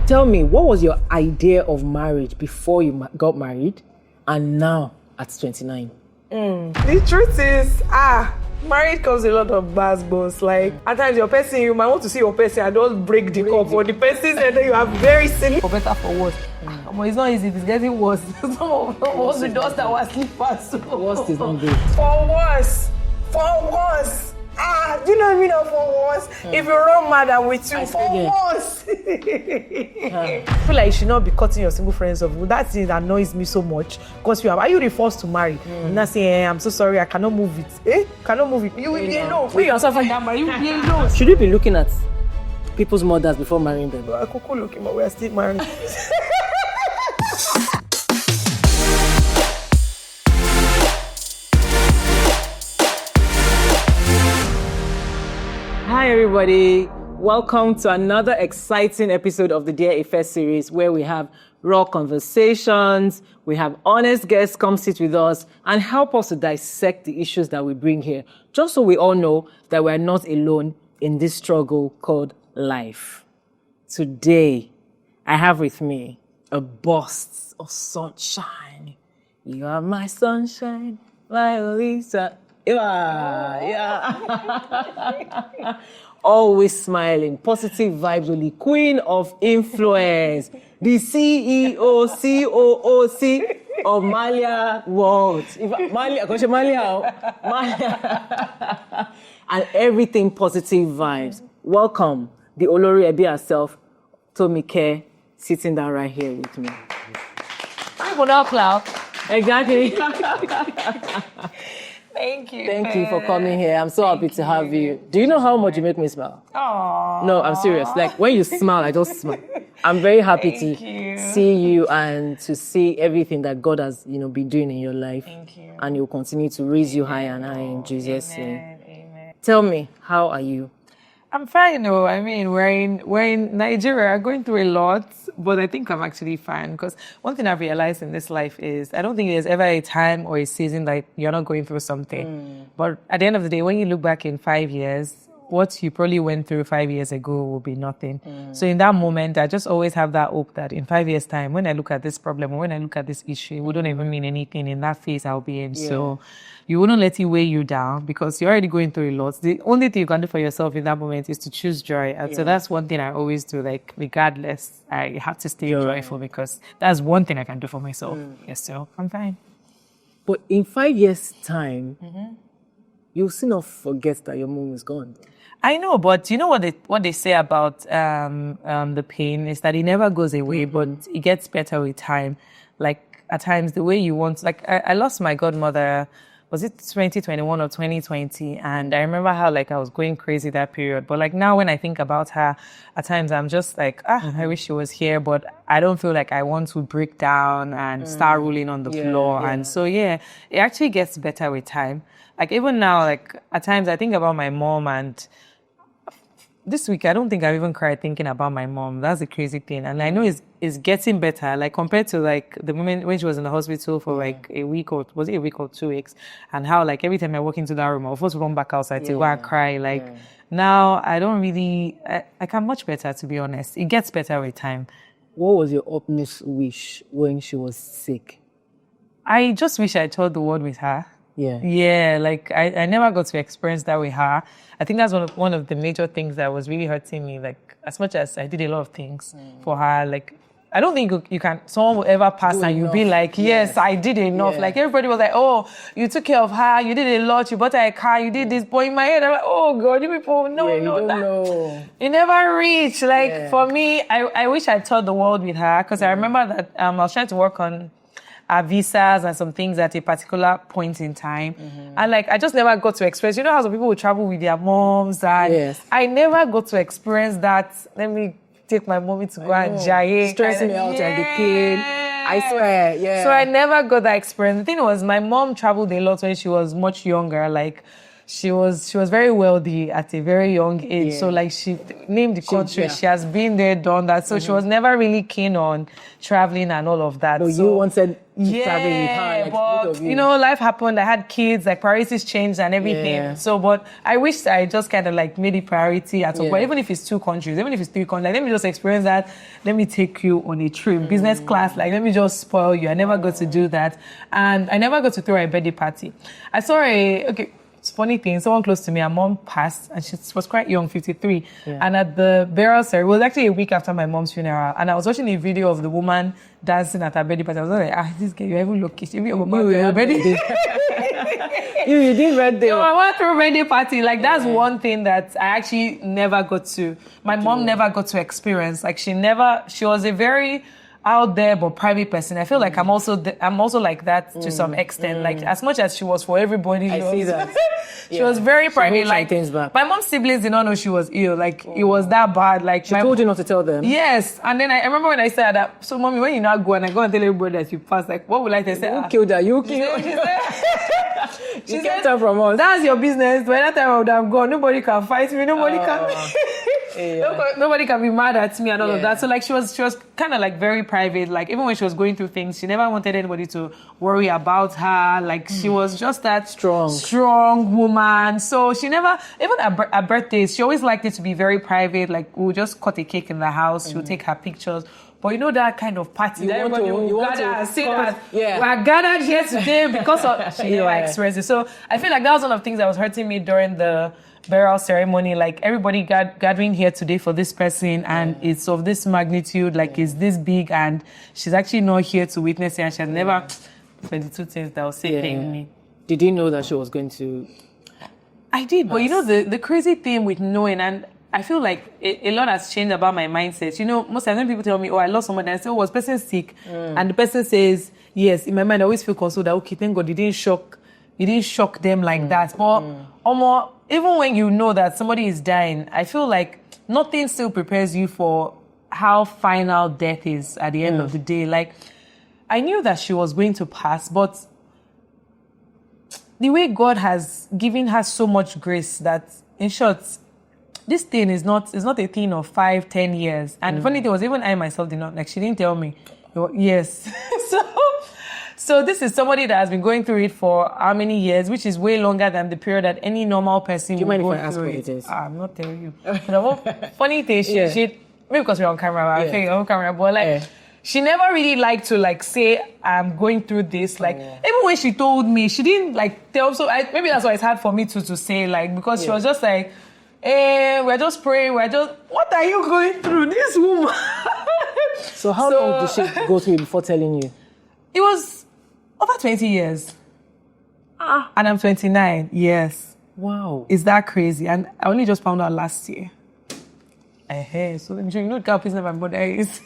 Tell me, what was your idea of marriage before you got married and now at 29? The truth is, marriage comes with a lot of buzz. Like, at times your person, you might want to see your person and don't break the cup for the person, and then you are very silly. For better, for worse. It's not easy, it's getting worse. Some of us with us that were sleepers. Worst is not good. For worse. Do you know what I mean? For worse. If you run mad, I'm with you. For worse. I feel like you should not be cutting your single friends off. That thing annoys me so much. Because are you the first to marry? And I say, I'm so sorry, I cannot move it. Cannot move it. You will be alone. You yourself like that, you will be alone. Should you be looking at people's mothers before marrying them? I could look, but we are still married. Hi everybody, welcome to another exciting episode of the Dear Ife Series where we have raw conversations, we have honest guests come sit with us and help us to dissect the issues that we bring here, just so we all know that we're not alone in this struggle called life. Today, I have with me a burst of sunshine. You are my sunshine, my Lisa. Yeah. Always smiling, positive vibes only, queen of influence, the CEO, COOC of Malia World. Malia, and everything positive vibes. Welcome, the Olori Ebi herself, Tomike, sitting down right here with me. I will not clap. Exactly. Thank you. Thank you for coming here. I'm so happy to have you. Do you know how much you make me smile? Aww. No, I'm serious. Like when you smile, I just smile. I'm very happy to see you and to see everything that God has, been doing in your life. Thank you. And He'll continue to raise you high and high in Jesus' name. Amen. Tell me, how are you? I'm fine, though. I mean, we're in Nigeria, going through a lot, but I think I'm actually fine. Because one thing I've realized in this life is I don't think there's ever a time or a season that you're not going through something. But at the end of the day, when you look back in 5 years, what you probably went through 5 years ago will be nothing. So in that moment, I just always have that hope that in 5 years' time, when I look at this problem or when I look at this issue, it wouldn't even mean anything in that phase I'll be in. Yeah. So you wouldn't let it weigh you down because you're already going through a lot. The only thing you can do for yourself in that moment is to choose joy. And so that's one thing I always do, like regardless, I have to stay joyful because that's one thing I can do for myself. Yes, so I'm fine. But in 5 years' time, you'll still not forget that your mom is gone. I know, but you know what they say about the pain is that it never goes away, but it gets better with time. Like at times, the way you want, like I lost my godmother. Was it 2021 or 2020? And I remember how I was going crazy that period. But now when I think about her, at times I'm just like, I wish she was here, but I don't feel like I want to break down and start rolling on the floor. Yeah. And so, it actually gets better with time. Like even now, at times I think about my mom and this week, I don't think I've even cried thinking about my mom. That's the crazy thing. And I know it's getting better, compared to the moment when she was in the hospital for a week or, was it a week or 2 weeks? And how every time I walk into that room, I'll first run back outside to go and cry. Now I don't really, I can much better, to be honest. It gets better with time. What was your utmost wish when she was sick? I just wish I told the world with her. Yeah, I never got to experience that with her. I think that's one of the major things that was really hurting me. As much as I did a lot of things for her, I don't think someone will ever pass and you'll be like, yes, I did enough. Yeah. Everybody was like, oh, you took care of her, you did a lot, you bought her a car, you did this. But in my head, I'm like, oh God, you people, no. You never reach. For me, I wish I told the world with her because I remember that I was trying to work on our visas and some things at a particular point in time. And I just never got to experience, how some people would travel with their moms and I never got to experience that. Let me take my mommy to go and jaye. Stressing me out and the pain. I swear, So I never got that experience. The thing was, my mom traveled a lot when she was much younger. she was very wealthy at a very young age. Yeah. So like she named the country. yeah. She has been there, done that. So she was never really keen on traveling and all of that. So you wanted to travel with her, yeah, like both but of you. you know, life happened. I had kids, like priorities changed and everything. Yeah. So, but I wish I just kind of like made it priority at all. Yeah. But even if it's 2 countries, even if it's 3 countries, like, let me just experience that. Let me take you on a trip, business class. Like, let me just spoil you. I never got to do that, and I never got to throw a birthday party. I saw it's a funny thing. Someone close to me, her mom passed, and she was quite young, 53. Yeah. And at the burial ceremony, it was actually a week after my mom's funeral, and I was watching a video of the woman dancing at her birthday party. I was like, this girl, you're even lucky. She your birthday. You did birthday. No, I went through a birthday party. Like, that's one thing that I actually never got to. My mom never got to experience. Like, she was a very out there but private person. I feel like I'm also like that to some extent. Like, as much as she was for everybody, I see that. she was very private. Like, things back. my mom's siblings did not know she was ill. Like, it was that bad. Like, She told you not to tell them. Yes, and then I remember when I said that. So, mommy, when you now go and I go and tell everybody that you passed, like, what would I say? You killed her. You killed her. She kept said, her from us. That's your business. By that time I would have gone. Nobody can fight me. Nobody can be mad at me and all of that. So like she was kind of like very private. Like even when she was going through things, she never wanted anybody to worry about her. Like she was just that strong woman. So she never, even at birthdays, she always liked it to be very private. Like we'll just cut a cake in the house. She'll take her pictures. But you know that kind of party that everybody will gather and say that we are gathered here today because of she never expressed it. So I feel like that was one of the things that was hurting me during the burial ceremony. Like everybody gathering here today for this person and it's of this magnitude, like it's this big and she's actually not here to witness it and she had never 22 things that was saying me. Did you know that she was going to? I did, but you know the crazy thing with knowing, and I feel like a lot has changed about my mindset. You know, most of the time people tell me, I lost someone, and I say, was person sick? And the person says, yes. In my mind, I always feel consoled that, okay, thank God, it didn't shock them like that. But even when you know that somebody is dying, I feel like nothing still prepares you for how final death is at the end of the day. Like, I knew that she was going to pass, but the way God has given her so much grace that, in short, this thing is not a thing of 5-10 years. And the funny thing was, even I myself did not, like, she didn't tell me. Yes. So this is somebody that has been going through it for how many years, which is way longer than the period that any normal person would go through. Do you mind if I ask what it is? I'm not telling you. The funny thing, she maybe because we're on camera, I think on camera, but like, she never really liked to like say, I'm going through this. Like, even when she told me, she didn't like tell, so maybe that's why it's hard for me to say, like, because she was just like, we're just praying, what are you going through, this woman? So how long did she go through before telling you? It was over 20 years. And I'm 29, yes. Wow. Is that crazy? And I only just found out last year. So let me show you, the kind of person my mother is.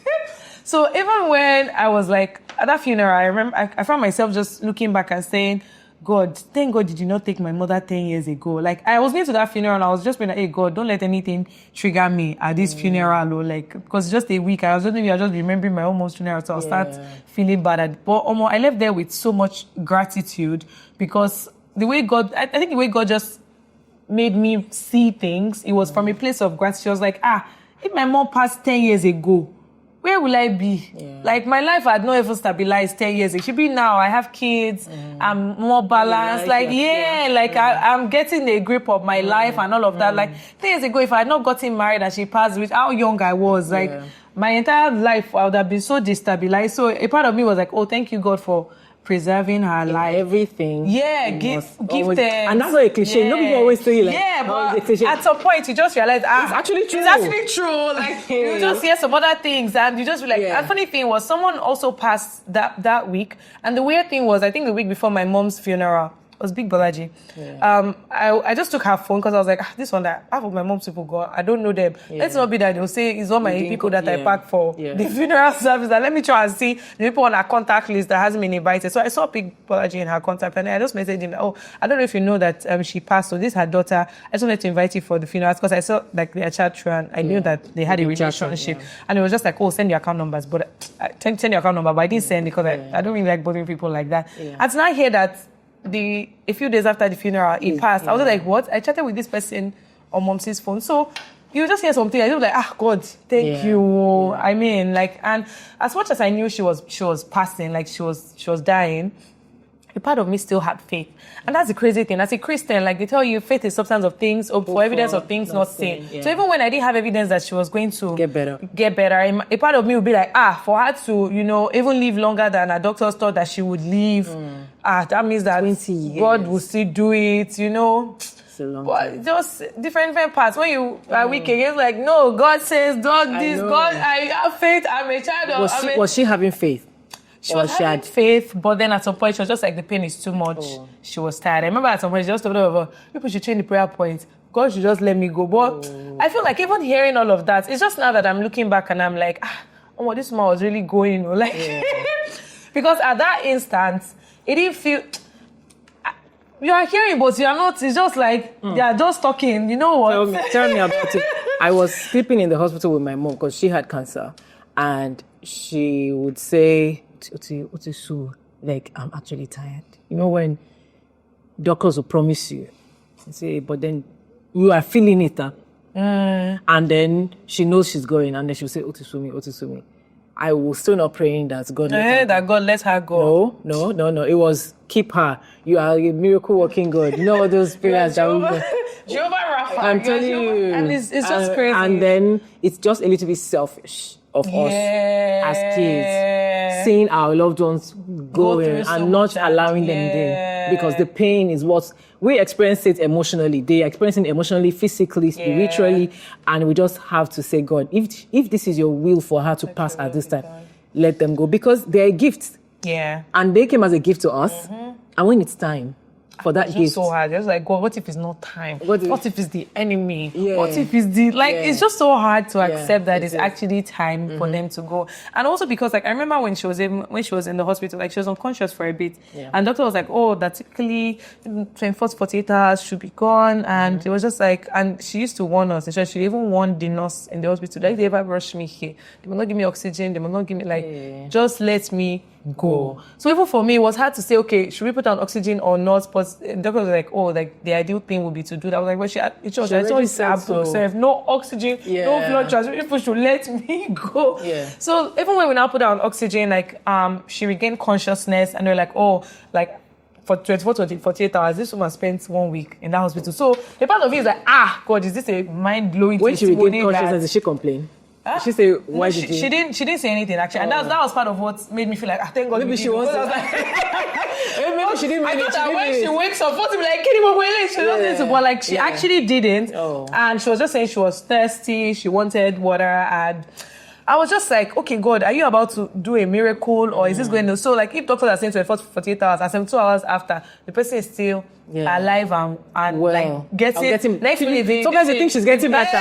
So even when I was like, at that funeral, I remember, I found myself just looking back and saying, God, thank God did you not take my mother 10 years ago. Like, I was going to that funeral and I was just being like, hey, God, don't let anything trigger me at this funeral. Or like, because it's just a week. I was just remembering my own mom's funeral. So I'll start feeling bad. But I left there with so much gratitude because the way God, I think the way God just made me see things, it was from a place of gratitude. I was like, if my mom passed 10 years ago, where will I be? Like, my life had not even stabilized 10 years. It should be now. I have kids. I'm more balanced. I'm getting a grip of my life and all of that. Like, 10 years ago, if I had not gotten married and she passed, with how young I was, like, my entire life, I would have been so destabilized. So a part of me was like, oh, thank you, God, for preserving her life. Everything. Give thanks. And that's not a cliche. No people always say like, but at some point you just realize, it's actually true. It's actually true. Like, you just hear some other things and you just be like, and funny thing was, someone also passed that week. And the weird thing was, I think the week before my mom's funeral, it was Big Balaji. I just took her phone because I was like, this one that half of my mom's people go, I don't know them. Let's not be that they'll say it's all my people that I packed for the funeral service. And let me try and see the people on her contact list that hasn't been invited. So I saw Big Balaji in her contact and I just messaged him, I don't know if you know that she passed. So this is her daughter. I just wanted to invite you for the funeral because I saw like their chat through and I knew that they had a relationship. And it was just like, send your account numbers. But send your account number. But I didn't send because I don't really like bothering people like that. And to now hear that a few days after the funeral, he passed. I was like, what? I chatted with this person on Mom's phone. So you just hear something, I was like, God, thank you. Yeah. I mean, like, and as much as I knew she was passing, like she was dying, a part of me still had faith. And that's the crazy thing. As a Christian, like they tell you, faith is substance of things, hope for evidence of things not seen. Yeah. So even when I didn't have evidence that she was going to get better, a part of me would be like, for her to, even live longer than her doctors thought that she would live, that means that God will still do it, But just different parts. When you are weak again, it's like, no, God says, dog this, God, I have faith, I'm a child. Was she having faith? She had faith, but then at some point she was just like, the pain is too much. She was tired. I remember at some point she just told her, people should change the prayer point. God should just let me go. But I feel like even hearing all of that, it's just now that I'm looking back and I'm like, this woman was really going, because at that instant, it didn't feel. You are hearing, but you are not. It's just like they are just talking. You know what? Tell me about it. I was sleeping in the hospital with my mom because she had cancer, and she would say, "Otisu, like I'm actually tired." You know when doctors will promise you, say, but then you are feeling it, and then she knows she's going, and then she'll say, "Otisumi." I was still not praying that God God let her go. No. It was keep her. You are a miracle working God. You know all those prayers that we Jehovah Rapha. I'm telling you. And it's just crazy. And then it's just a little bit selfish of us as kids, seeing our loved ones going and not allowing them in, because the pain is what we experience it emotionally. They experience it emotionally, physically, spiritually, and we just have to say, God, if this is your will for her to pass at this time, let them go, because they're gifts. Yeah. And they came as a gift to us, and when it's time for that gift. It's so hard. It's like, God, what if it's not time? What if it's the enemy? Yeah. What if it's the, it's just so hard to accept that it's actually time for them to go. And also because, like, I remember when she was in the hospital, like, she was unconscious for a bit. Yeah. And doctor was like, that typically 24 to 48 hours should be gone. And it was just like, and she used to warn us. And she even warned the nurse in the hospital, like, they ever rush me here. They will not give me oxygen. They will not give me, just let me go. So even for me, it was hard to say, okay, should we put on oxygen or not? But the doctor was like, the ideal thing would be to do that. I was like, well, I told no oxygen, no blood transfusion. People should let me go. Yeah. So even when we now put her on oxygen, like, she regained consciousness, and they're like, for 24 to 48 hours, this woman spent 1 week in that hospital. So the part of it is like, God, is this a mind-blowing when testimony? When she regained consciousness, did she complain? She said, "Why did you?" She didn't say anything actually, and that was part of what made me feel like, thank God. Maybe she was. Maybe she didn't. I thought that when she wakes up, to be like, she doesn't. But like, she actually didn't, and she was just saying she was thirsty, she wanted water, and I was just like, okay, God, are you about to do a miracle, or is this going to? So like, if doctors are saying 24 to 48 hours, and 72 hours after, the person is still alive and like getting next minute. Sometimes they think she's getting better,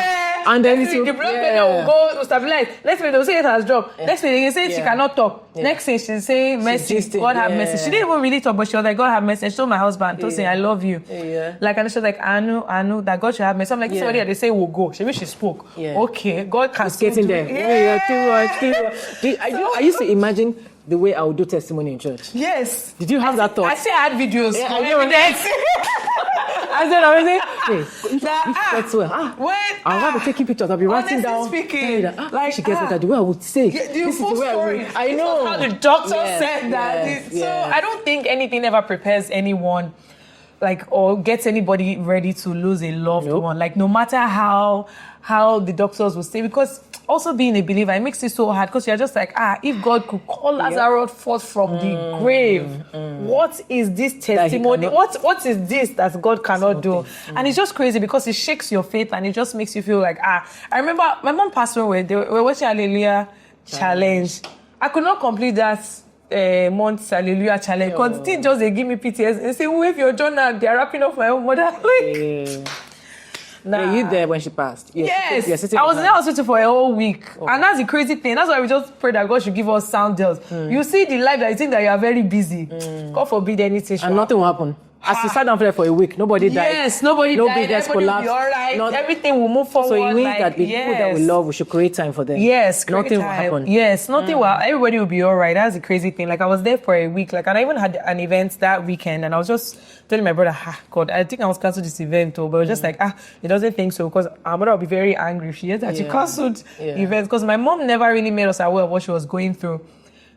and then the blood pressure will go stabilize. Next minute they'll say it has dropped. Next minute they say she cannot talk. Next thing she's saying message, God have mercy. She didn't even really talk, but she was like, God have mercy. She told my husband, to say I love you. Like, and she was like, I know that God should have mercy. I'm like, somebody they say will go. She spoke. Okay, God can still getting there. I used to imagine the way I would do testimony in church. Yes. Did you have that thought? I say I had videos. That's well. I'll have to taking pictures. I'll be writing down. Speaking, like she gets better. The way I would say. The full story. I know. How the doctor said that. So I don't think anything ever prepares anyone, like, or gets anybody ready to lose a loved one. Like, no matter how the doctors will say, because also being a believer, it makes it so hard, because you're just like, if God could call Lazarus forth from the grave, what is this testimony? What is this that God cannot do? And it's just crazy, because it shakes your faith, and it just makes you feel like, I remember my mom passed away, they were watching Hallelujah Challenge. I could not complete that month's Hallelujah Challenge, because they just give me PTSD. They say, wave your journal, they're wrapping up my own mother. Were you there when she passed? Yes. I was in the hospital for a whole week. And that's the crazy thing. That's why we just pray that God should give us sound deals. You see the life that you think that you are very busy. God forbid anything. And nothing will happen. As you sat down there for a week, nobody died. Yes, nobody died. Just collapsed. Will be all right. Everything will move forward. So it means that the people that we love, we should create time for them. Yes, nothing will happen. Yes, nothing will. Everybody will be all right. That's the crazy thing. Like I was there for a week. Like, and I even had an event that weekend, and I was just telling my brother, God, I think I was cancelled this event, but I was just like, he doesn't think so, because our mother will be very angry if she hears that she cancelled events, because my mom never really made us aware of what she was going through.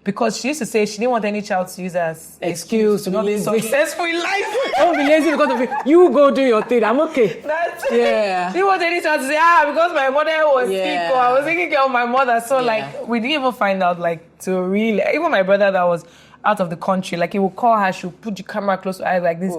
Because she used to say she didn't want any child to use as excuse to not be successful in life. Don't be lazy because of it. You go do your thing. I'm okay. That's it. She didn't want any child to say, because my mother was sick, or I was taking care of my mother. So like, we didn't even find out, like, to really, even my brother that was out of the country, like, he would call her, she would put the camera close to her eyes like this.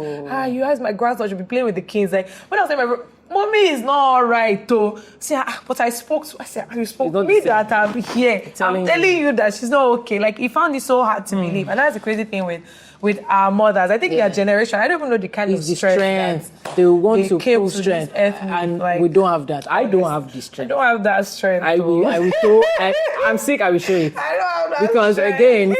You guys, my grandson should be playing with the kids. Like, when I was telling my brother, Mommy is not all right, though. Say, but I said, you spoke to me that I'll be here. I'm telling you that she's not okay. Like, he found it so hard to believe. And that's the crazy thing with our mothers. I think their generation, I don't even know the kind of strength. They want to pull strength. And like, we don't have that. I don't have the strength. I don't have that strength. I'm sick, I will show it. I don't have that because strength. Again,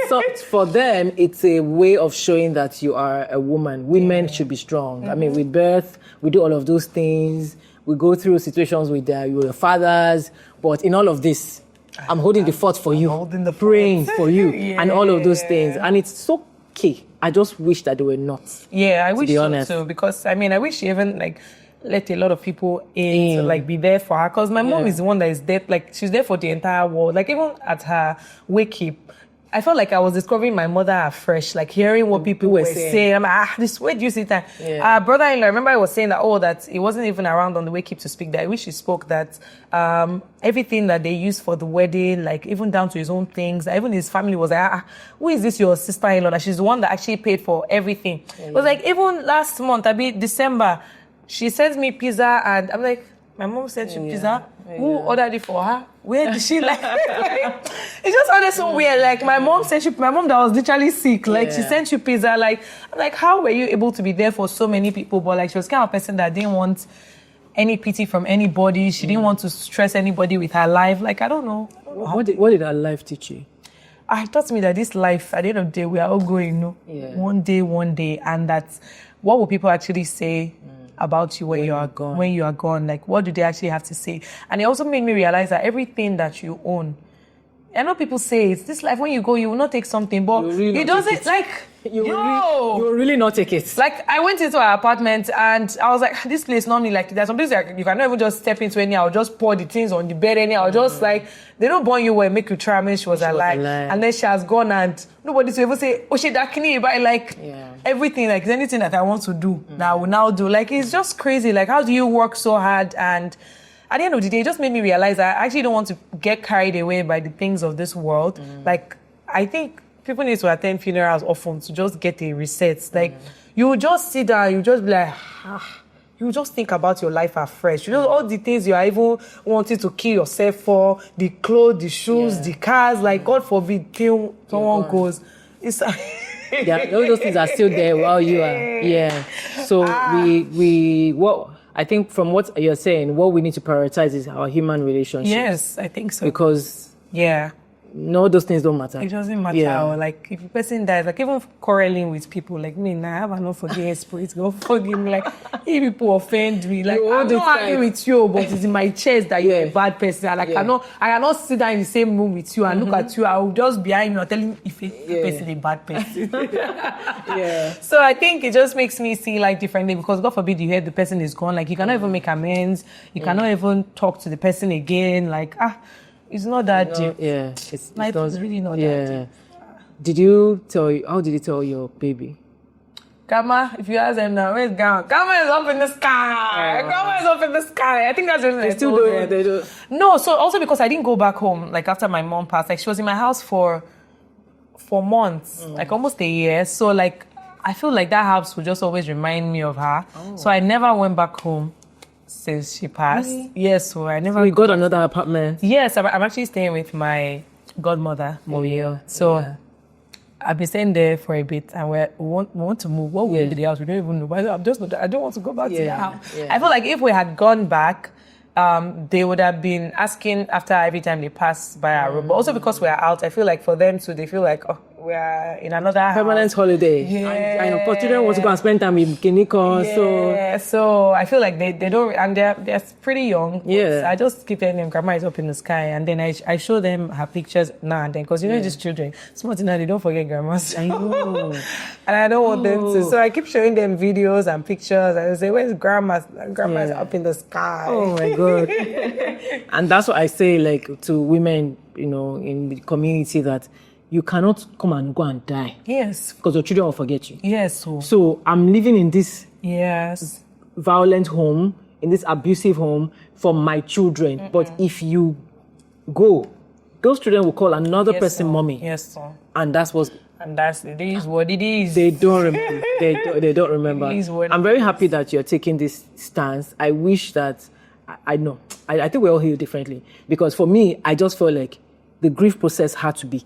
for them, it's a way of showing that you are a woman. Women should be strong. I mean, with birth, we do all of those things. We go through situations with your fathers. But in all of this, I'm holding the fort for you. Holding the praying for you. And all of those things. And it's so okay. I just wish that they were not. Yeah, I wish so too. Because, I mean, I wish she even, like, let a lot of people in to, like, be there for her. Because my mom is the one that is there. Like, she's there for the entire world. Like, even at her wake-up, I felt like I was discovering my mother afresh, like hearing what people were saying. I'm like, where do you see that? Our brother-in-law, I remember I was saying that, that he wasn't even around on the wake-up to speak, that I wish he spoke that everything that they used for the wedding, like even down to his own things, even his family was like, who is this your sister-in-law? That she's the one that actually paid for everything. It was like, even last month, December, she sent me pizza, and I'm like, my mom sent you pizza? Who ordered it for her? Where did she like? It just sounded so weird. Like my mom that was literally sick. Like she sent you pizza. Like I'm like, how were you able to be there for so many people? But like she was kind of a person that didn't want any pity from anybody. She didn't want to stress anybody with her life. Like I don't know. What did her life teach you? It taught me that this life, at the end of the day, we are all going, one day, and that's what will people actually say about you when you are gone. Like, what do they actually have to say? And it also made me realize that everything that you own, I know people say it's this life, when you go, you will not take something, but it doesn't, like, you will really not take it. Like, I went into our apartment and I was like, this place normally, like, there's some places like, you cannot even just step into any, I'll just pour the things on the bed anyhow, just like, they don't burn you well, make you try, when she was alive. And then she has gone and nobody to ever say, oh, she that can but like, everything, like, anything that I want to do, that I will now do. Like, it's just crazy. Like, how do you work so hard? And at the end of the day, it just made me realize that I actually don't want to get carried away by the things of this world. Like, I think people need to attend funerals often to just get a reset. Like, you just sit down, you just be like, you just think about your life afresh. You know, all the things you are even wanting to kill yourself for, the clothes, the shoes, the cars, like, God forbid, till someone goes. It's those things are still there while you are. So I think from what you're saying, what we need to prioritize is our human relationships. Yes, I think so. Because no, those things don't matter. It doesn't matter. Like, if a person dies, like, even quarreling with people, like me, I have an unforgiving spirit. God forgive me. Like, if people offend me, like, I'm not happy with you, but it's in my chest that you're a bad person. Like, I cannot sit down in the same room with you and look at you. I will just behind you and telling if a person is a bad person. So I think it just makes me see life differently, because God forbid you hear the person is gone. Like, you cannot even make amends. You cannot even talk to the person again. Like, it's not that deep. It's really not that deep. How did you tell your baby? Gamma, if you ask them now, where's Gamma? Gamma is up in the sky. Gamma is up in the sky. I think that's what they still do it. They do. No, so also because I didn't go back home, like, after my mom passed. Like, she was in my house for months, like almost a year. So, like, I feel like that house would just always remind me of her. So I never went back home since she passed. Really? Yes, so I never... So we got another apartment? Yes, I'm actually staying with my godmother, Moyo. So I've been staying there for a bit, and we want to move. What will be the house? We don't even know. But I don't want to go back to the house. I feel like if we had gone back, they would have been asking after every time they pass by our room. But also because we're out, I feel like for them too, they feel like, we're in another permanent house. holiday. Yeah. And for children want to go and spend time with Kiniko. So I feel like they don't, and they're pretty young. Yeah. So I just keep telling them, Grandma is up in the sky, and then I show them her pictures now and then, because these children, small now, they don't forget grandmas. I know. And I don't want them to. So I keep showing them videos and pictures, and I say, where's grandma? Grandma's up in the sky. Oh my God. And that's what I say, like, to women, in the community, that you cannot come and go and die. Yes. Because your children will forget you. Yes. So I'm living in this violent home, in this abusive home for my children. But if you go, those children will call another person mommy. Yes, sir. And that's what... And it is what it is. They don't remember. They don't remember. It is what I'm very happy that you're taking this stance. I wish that... I know. I think we all heal differently. Because for me, I just felt like the grief process had to be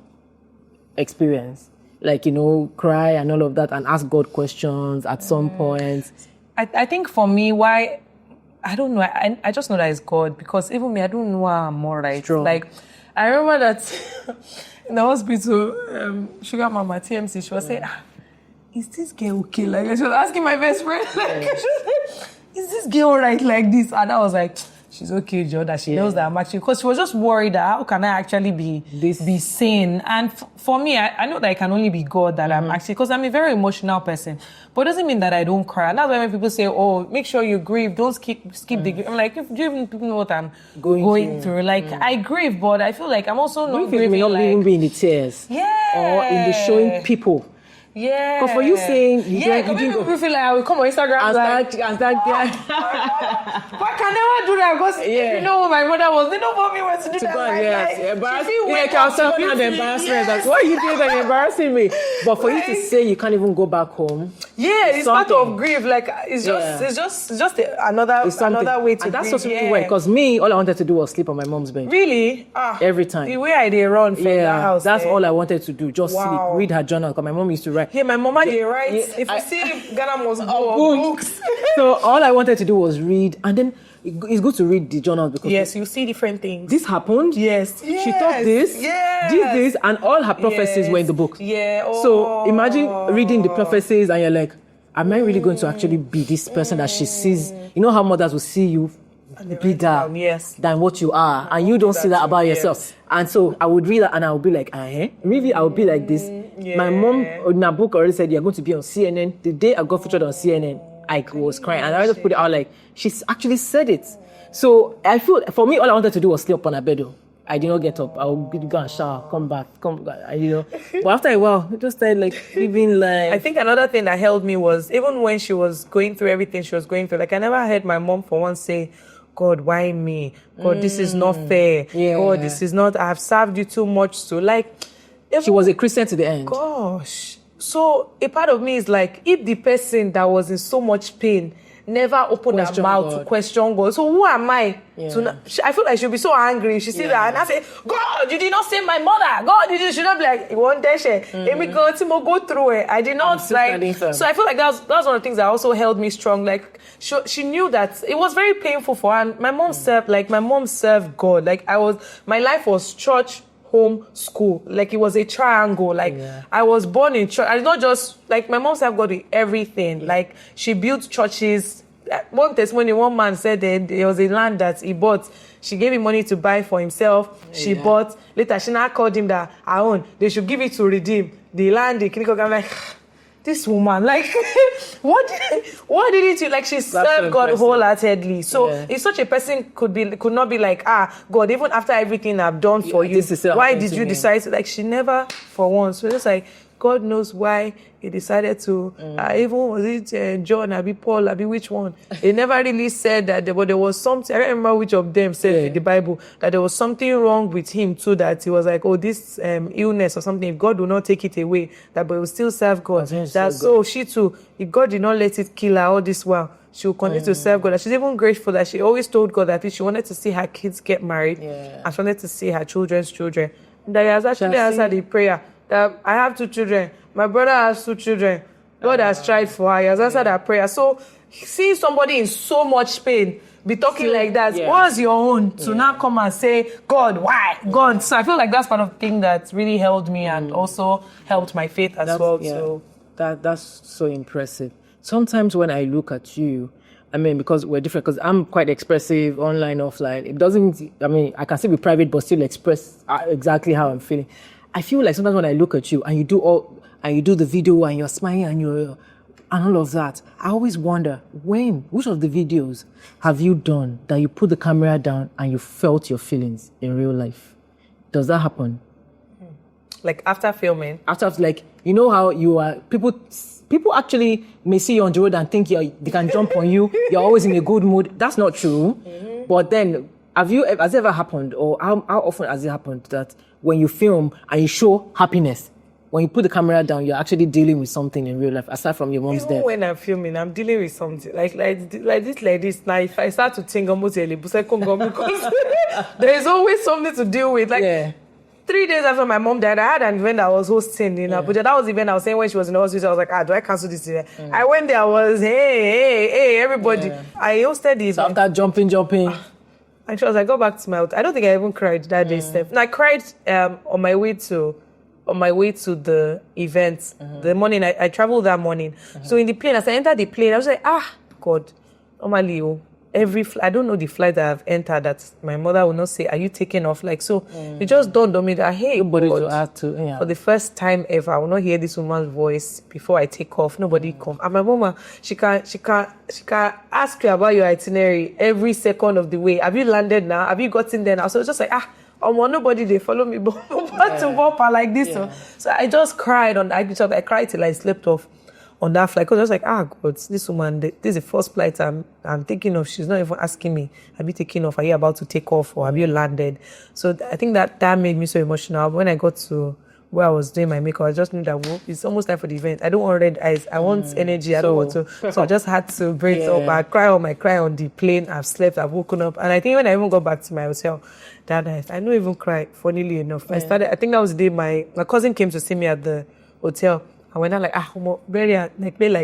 experienced. Like, cry and all of that and ask God questions at some point. I think for me, why... I don't know. I just know that it's God, because even me, I don't know why I'm more right. Strong. Like, I remember that in the hospital, Sugar Mama TMC, she was saying, is this girl okay? Like, she was asking my best friend, like, is this girl right like this? And I was like, she's okay, Joe, that she knows that I'm actually, because she was just worried that how can I actually be sane? And for me, I know that it can only be God that I'm actually, because I'm a very emotional person, but it doesn't mean that I don't cry. And that's why when people say, oh, make sure you grieve, don't skip the grief. I'm like, if you even people know what I'm going through. Like, I grieve, but I feel like I'm also not grieving. May not even be in the tears. Yeah. Or in the showing people. Yeah. Because for you saying you because people feel like I will come on Instagram and start but I can never do that, because if you know what my mother was, they don't want me when to do that. Embarrassment. Like, why are you doing that? Embarrassing me. But for you to say you can't even go back home. Yeah, it's part of grief. Like, it's just another way to and that's grieve. just really weird. Because me, all I wanted to do was sleep on my mom's bed. Really? Every time. The way I did run from that house. That's all I wanted to do. Just sleep, read her journal. Because my mom used to write. Yeah, my mama did write. If you see Ghana must go books. So all I wanted to do was read, and then it's good to read the journals, because you see different things. This happened. Yes. She thought this. This, and all her prophecies were in the book. Yeah. So imagine reading the prophecies, and you're like, am I really going to actually be this person that she sees? You know how mothers will see you bigger than what you are, and you don't see that about yourself. And so I would read that, and I would be like, really, I would be like this. My mom in her book already said you're going to be on CNN. The day I got featured on CNN, I was crying, and I just put it out like, she actually said it. So I feel, for me, all I wanted to do was sleep on her bed. I did not get up. I would go and shower, come back. But after a while, I just started like living life. I think another thing that held me was, even when she was going through everything she was going through, like, I never heard my mom for once say, God, why me? God, this is not fair. God, this is not, I've served you too much. So, like, she was a Christian to the end. Gosh. So a part of me is like, if the person that was in so much pain never opened her mouth to question God, so who am I? I feel like she'll be so angry. She sees that and I say, God, you did not save my mother. God, you should not be like, you want that shit. Let me go through it. I did not like. So I feel like that's one of the things that also held me strong. Like, she knew that it was very painful for her. And my mom served God. Like, my life was church, home, school. Like, it was a triangle. Like, I was born in church. And it's not just like my mom served God with everything. Like, she built churches. One testimony, one man said that there was a land that he bought. She gave him money to buy for himself. She bought. Later, she now called him that her own. They should give it to redeem the land. The clinical. I'm like, this woman, like, what did it do? Like, she served God wholeheartedly. So if such a person could not be like, God, even after everything I've done for you, why did you decide to, like, she never for once. So just like, God knows why he decided to, even was it John, Paul, which one? He never really said that, but there was something, I don't remember which of them said in the Bible, that there was something wrong with him too, that he was like, oh, this illness or something, if God will not take it away, that but he will still serve God. So she too, if God did not let it kill her all this while, she will continue to serve God. And she's even grateful that she always told God that she wanted to see her kids get married, and she wanted to see her children's children. And that he has actually answered the prayer. That I have 2 children. My brother has 2 children. God has tried for her. He has answered her prayer. So seeing somebody in so much pain be talking like that. Yeah. What's your own to now come and say, God, why? God. So I feel like that's part of the thing that really helped me and also helped my faith as well. Yeah. So That's so impressive. Sometimes when I look at you, I mean, because we're different, because I'm quite expressive online, offline. It doesn't, I mean, I can still be private, but still express exactly how I'm feeling. I feel like sometimes when I look at you and you do the video and you're smiling and all of that, I always wonder, which of the videos have you done that you put the camera down and you felt your feelings in real life? Does that happen? like after filming? After, like, you know how you are, people actually may see you on the road and think they can jump on you. You're always in a good mood. That's not true. Mm-hmm. But then, has it ever happened, or how often has it happened that when you film and you show happiness, when you put the camera down, you're actually dealing with something in real life, aside from your mom's death? Even when I'm filming, I'm dealing with something like this. Now, if I start to think, because there is always something to deal with. Like, yeah. 3 days after my mom died, I had an event I was hosting, but that was the event I was saying when she was in the hospital. I was like, do I cancel this event? I went there, I was, hey, everybody. Yeah. I hosted the event. So after jumping. And she was like, go back to my hotel. I don't think I even cried that day, Steph. And I cried on my way to the event. The morning, I traveled that morning. So in the plane, as I entered the plane, I was like, God, normally, I don't know the flight that I've entered that my mother will not say, are you taking off? Like, so it just dawned on me that, hey, nobody God, will have to, yeah. For the first time ever, I will not hear this woman's voice before I take off. Nobody come. And my mama, she can ask you about your itinerary every second of the way. Have you landed now? Have you gotten there now? So it's just like, nobody, they follow me to bumper like this. Yeah. So I just cried on that. I cried till I slept off on that flight. Because I was like, God, this woman, this is the first flight I'm thinking of. She's not even asking me, have you taken off? Are you about to take off? Or have you landed? So I think that made me so emotional. But when I got to where I was doing my makeup, I just knew that it's almost time for the event. I don't want red eyes. I want energy. I don't want to. So I just had to break it up. I cry on the plane. I've slept. I've woken up. And I think when I even got back to my hotel that night, I didn't even cry, funnily enough. I think that was the day my cousin came to see me at the hotel. And when I'm like,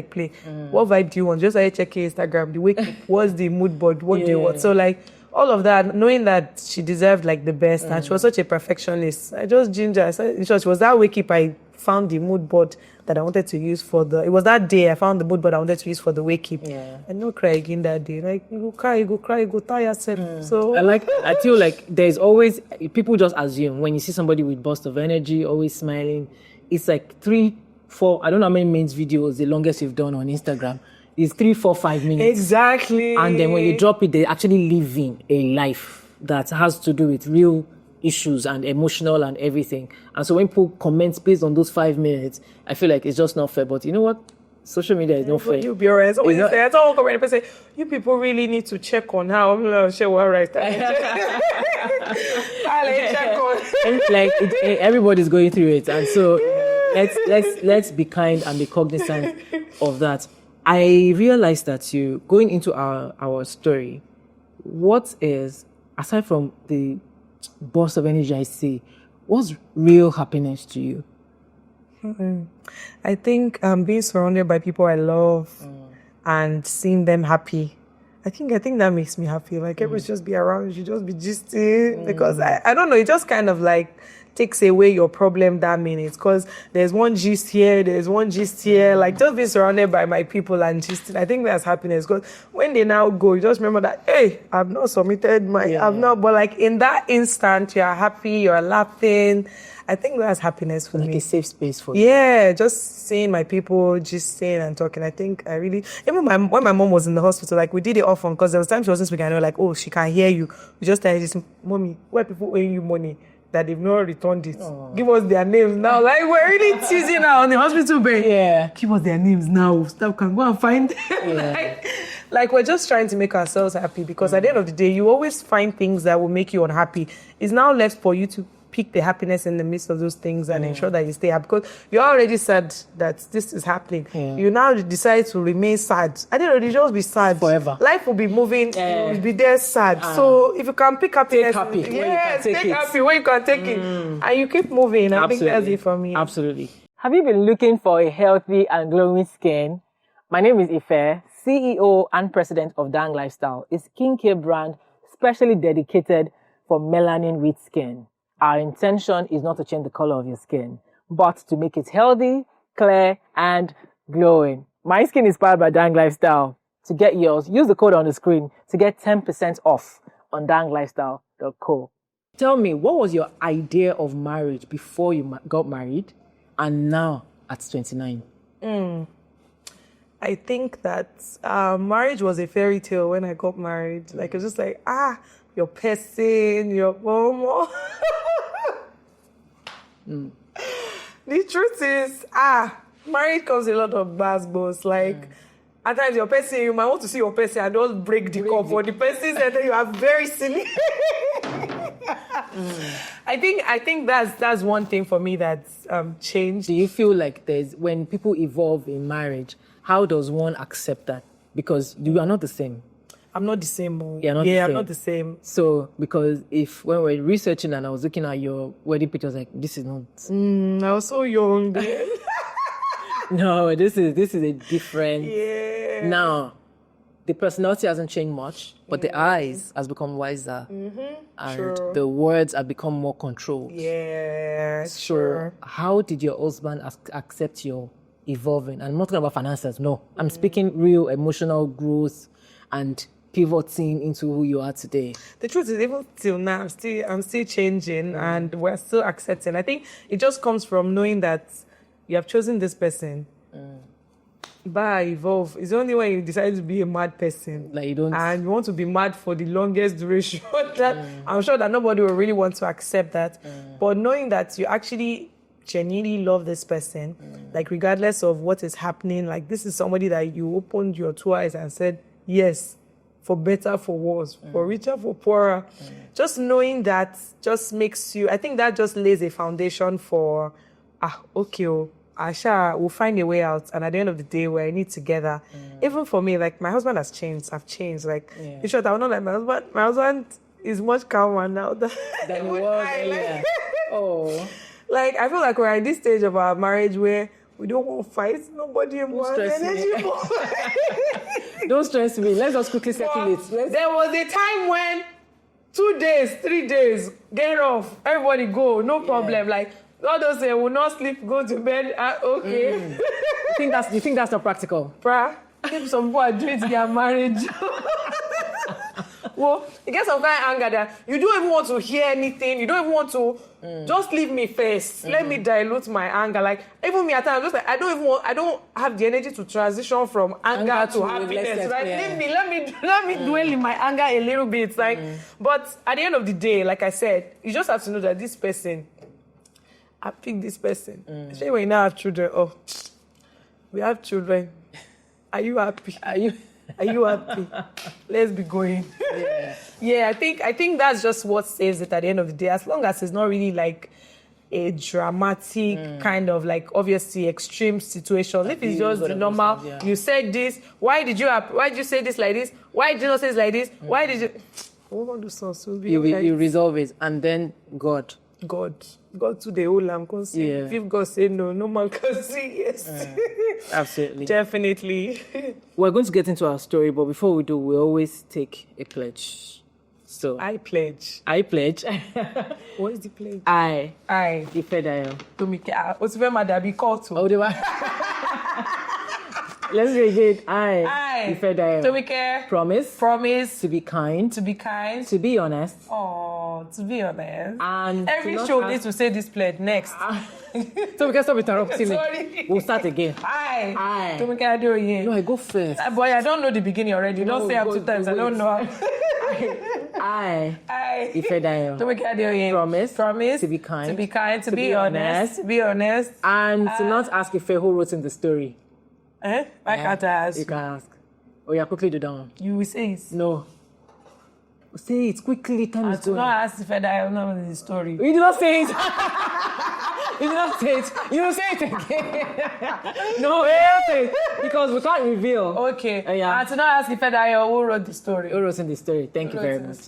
play. What vibe do you want? Just like check your Instagram, the wake up, what's the mood board, what do you want? So like all of that, knowing that she deserved like the best and she was such a perfectionist, I just ginger. It was that wake up I found the mood board that I wanted to use it was that day I found the mood board I wanted to use for the wake up. Yeah. I no cry again that day. Like you go cry, you go tire yourself. So I feel like there's always, people just assume when you see somebody with burst of energy, always smiling, it's like 3, 4, I don't know how many minutes videos, the longest you've done on Instagram. It's 3, 4, 5 minutes. Exactly. And then when you drop it, they're actually living a life that has to do with real issues and emotional and everything. And so when people comment based on those 5 minutes, I feel like it's just not fair. But you know what? Social media is not fair. You'll be alright. I don't come and say, you people really need to check on how I'm not sure what right. Check on. Like everybody's going through it. And so let's be kind and be cognizant of that. I realized that you going into our story, what is, aside from the burst of energy I see, what's real happiness to you? I think being surrounded by people I love and seeing them happy. I think that makes me happy. Like everybody just be around, you just be gisting because I don't know, it just kind of like takes away your problem that minute because there's one gist here, like just being surrounded by my people and gisting. I think that's happiness because when they now go, you just remember that, hey, I've not submitted but like in that instant, you're happy, you're laughing. I think that's happiness for me. Like a safe space for you. Yeah, just seeing my people, just saying and talking. I think I really, even when my mom was in the hospital, like we did it often because there was times she wasn't speaking. I know, like, oh, she can't hear you. We just tell this, mommy, where people owing you money that they've not returned it. Aww. Give us their names now. Like we're really teasing her on the hospital bed. Yeah. Give us their names now. Stop can go and find them. Yeah. like we're just trying to make ourselves happy because at the end of the day, you always find things that will make you unhappy. It's now left for you to pick the happiness in the midst of those things and ensure that you stay happy because you're already sad that this is happening. Yeah. You now decide to remain sad. I don't know, you just be sad forever. Life will be moving. You'll be there sad. So if you can pick happiness, take happy where you can take it, and you keep moving. I think that's it for me. Absolutely. Have you been looking for a healthy and glowing skin? My name is Ife CEO and president of Dang Lifestyle, a skincare brand specially dedicated for melanin-rich skin. Our intention is not to change the color of your skin, but to make it healthy, clear, and glowing. My skin is powered by Dang Lifestyle. To get yours, use the code on the screen to get 10% off on danglifestyle.co. Tell me, what was your idea of marriage before you got married and now at 29? I think that marriage was a fairy tale when I got married. Like, it was just like, your person, your mom. The truth is, marriage comes with a lot of buzz. Like, at times your person, you might want to see your person and don't break the cup for the person, and then you are very silly. I think that's one thing for me that's changed. Do you feel like when people evolve in marriage, how does one accept that? Because you are not the same. I'm not the same. I'm not the same. So, because when we're researching and I was looking at your wedding pictures, like, this is not. I was so young then. No, this is a different. Yeah. Now, the personality hasn't changed much, but the eyes has become wiser, and the words have become more controlled. Yeah. So, how did your husband accept your evolving? And I'm not talking about finances. No, I'm speaking real emotional growth and pivoting into who you are today. The truth is, even till now, I'm still changing, and we're still accepting. I think it just comes from knowing that you have chosen this person. But evolve. It's only when you decide to be a mad person, like you don't, and you want to be mad for the longest duration. That I'm sure that nobody will really want to accept that. But knowing that you actually genuinely love this person, like regardless of what is happening, like this is somebody that you opened your two eyes and said yes, for better, for worse, for richer, for poorer. Just knowing that just makes you. I think that just lays a foundation for. Asha, we'll find a way out, and at the end of the day, we're in it together. Even for me, like, my husband has changed. I've changed. Like, in short, I was not like my husband. My husband is much calmer now than he was earlier. Like, I feel like we're at this stage of our marriage where we don't want to fight. Nobody wants energy. Don't stress me. Let's just quickly settle it. There was a time when 2 days, 3 days, get off, everybody go, no problem. Like, all those say, will not sleep, go to bed, okay. You think that's not practical? If some people are doing it to their marriage. Well, it gets some kind of anger that you don't even want to hear anything. You don't even want to just leave me first. Let me dilute my anger. Like, even me at times, just like, I don't have the energy to transition from anger to happiness. Right? Let me dwell in my anger a little bit. Like, but at the end of the day, like I said, you just have to know that this person, I picked this person. Especially when you now have children. We have children. Are you happy? Are you happy? Let's be going. Yeah, I think that's just what saves it at the end of the day. As long as it's not really like a dramatic kind of like obviously extreme situation. If it's just the normal, you said this. Why did you say this like this? Why did you not say this like this? Why did you? We want to do so. You resolve it, and then God to the whole lamb can see. If God say no man can say yes. Absolutely. Definitely. We're going to get into our story, but before we do, we always take a pledge. So I pledge. What is the pledge? I Ifedayo. Tomike. What's the matter? Be called to. Let's read it. I Ifedayo. Tomike. Promise. To be kind. To be honest. To be honest. And every show needs to say this pledge next. So we can stop interrupting me. Sorry. We'll start again. I. Tomike Adeoye. No, I go first. Boy, I don't know the beginning already. Don't say up 2 times. I don't know. I Ifedayo. Tomike Adeoye. Promise. To be kind. To be honest. And to not ask Ife who wrote in the story. Why can't I ask? You can ask. Quickly do that one. You will say it. No. Say it quickly. Time is going. I ask Ifedayo know the story. You did not say it. You did not say it. You will say it again. No, you don't say it. Because we can't reveal. Okay. And to not ask Ifedayo who wrote the story. Who wrote in the story. Thank you very much.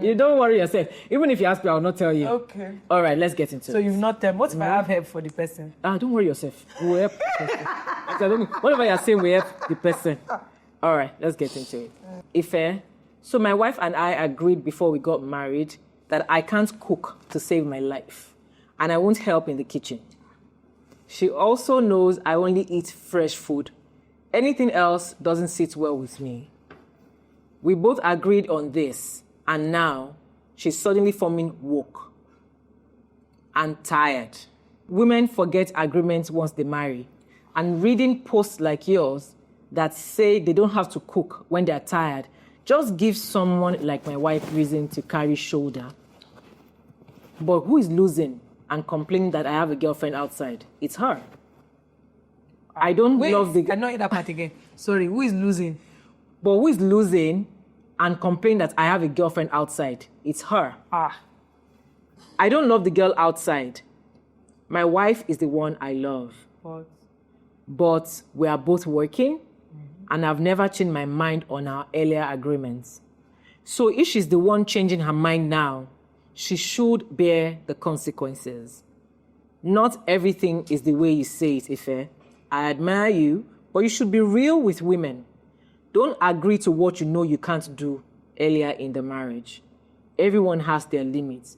You don't worry yourself. Even if you ask me, I will not tell you. Okay. All right, let's get into it. So you've not tell me. What if I have help for the person? Don't worry yourself. We'll help the person. Whatever you're saying, we help the person. All right, let's get into it. Ife, so my wife and I agreed before we got married that I can't cook to save my life, and I won't help in the kitchen. She also knows I only eat fresh food. Anything else doesn't sit well with me. We both agreed on this, and now she's suddenly forming woke and tired. Women forget agreements once they marry, and reading posts like yours that say they don't have to cook when they're tired just gives someone like my wife reason to carry shoulder. But who is losing and complaining that I have a girlfriend outside? It's her. I don't love the... I know that part again. Sorry, who is losing? But who is losing and complaining that I have a girlfriend outside? It's her. I don't love the girl outside. My wife is the one I love. But we are both working, and I've never changed my mind on our earlier agreements. So if she's the one changing her mind now, she should bear the consequences. Not everything is the way you say it, Ife. I admire you, but you should be real with women. Don't agree to what you know you can't do earlier in the marriage. Everyone has their limits.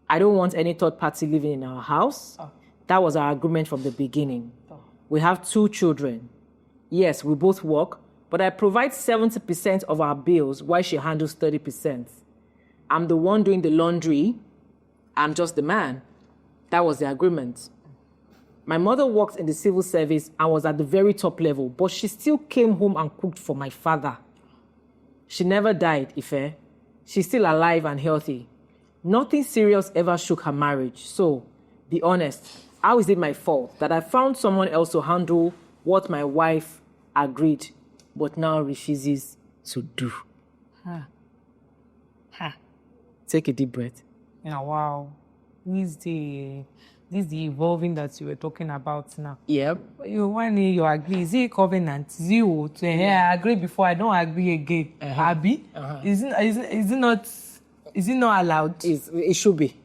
I don't want any third party living in our house. That was our agreement from the beginning. We have 2 children. Yes, we both work, but I provide 70% of our bills while she handles 30%. I'm the one doing the laundry. I'm just the man. That was the agreement. My mother worked in the civil service and was at the very top level, but she still came home and cooked for my father. She never died, Ife. She's still alive and healthy. Nothing serious ever shook her marriage. So, be honest, how is it my fault that I found someone else to handle what my wife agreed, but now refuses to do? Take a deep breath. Yeah, wow. This is the evolving that you were talking about now. Yep. You agree. Is it a covenant? I agree before, I don't agree again. Abi? Is it not allowed? It should be.